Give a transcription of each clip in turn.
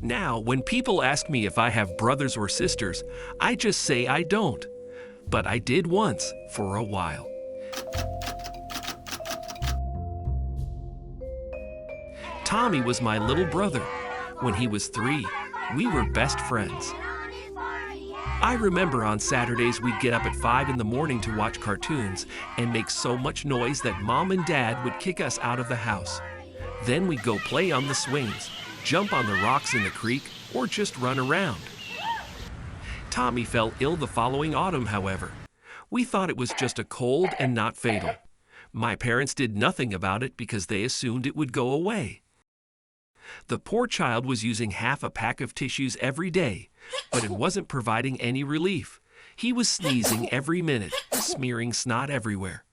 Now, when people ask me if I have brothers or sisters, I just say I don't. But I did once, for a while. Tommy was my little brother. When he was 3, we were best friends. I remember on Saturdays we'd get up at 5 in the morning to watch cartoons and make so much noise that Mom and Dad would kick us out of the house. Then we'd go play on the swings, jump on the rocks in the creek, or just run around. Tommy fell ill the following autumn, however. We thought it was just a cold and not fatal. My parents did nothing about it because they assumed it would go away. The poor child was using half a pack of tissues every day, but it wasn't providing any relief. He was sneezing every minute, smearing snot everywhere.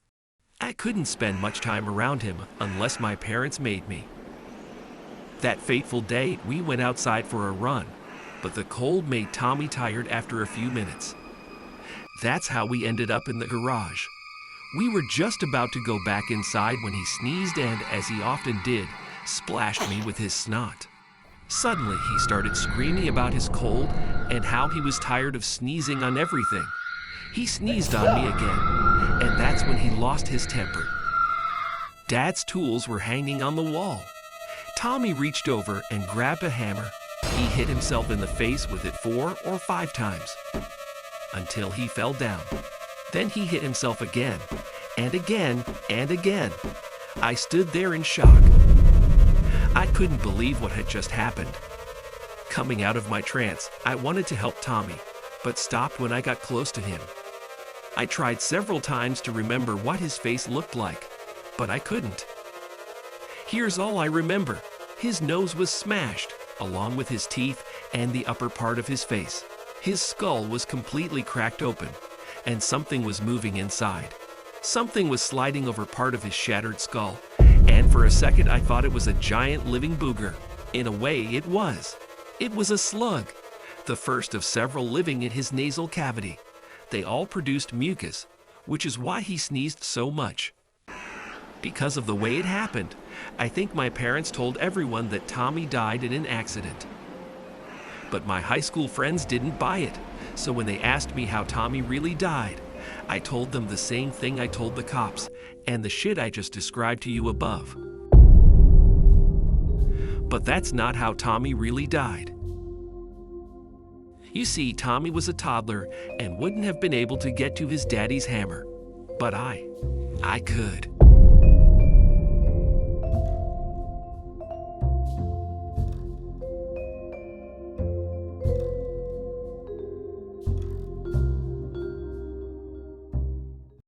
I couldn't spend much time around him unless my parents made me. That fateful day, we went outside for a run, but the cold made Tommy tired after a few minutes. That's how we ended up in the garage. We were just about to go back inside when he sneezed and, as he often did, splashed me with his snot. Suddenly, he started screaming about his cold and how he was tired of sneezing on everything. He sneezed on me again, and that's when he lost his temper. Dad's tools were hanging on the wall. Tommy reached over and grabbed a hammer. He hit himself in the face with it 4 or 5 times, until he fell down. Then he hit himself again, and again, and again. I stood there in shock. I couldn't believe what had just happened. Coming out of my trance, I wanted to help Tommy, but stopped when I got close to him. I tried several times to remember what his face looked like, but I couldn't. Here's all I remember. His nose was smashed, along with his teeth and the upper part of his face. His skull was completely cracked open, and something was moving inside. Something was sliding over part of his shattered skull, and for a second I thought it was a giant living booger. In a way, it was. It was a slug, the first of several living in his nasal cavity. They all produced mucus, which is why he sneezed so much. Because of the way it happened, I think my parents told everyone that Tommy died in an accident. But my high school friends didn't buy it, so when they asked me how Tommy really died, I told them the same thing I told the cops, and the shit I just described to you above. But that's not how Tommy really died. You see, Tommy was a toddler and wouldn't have been able to get to his daddy's hammer. But I could.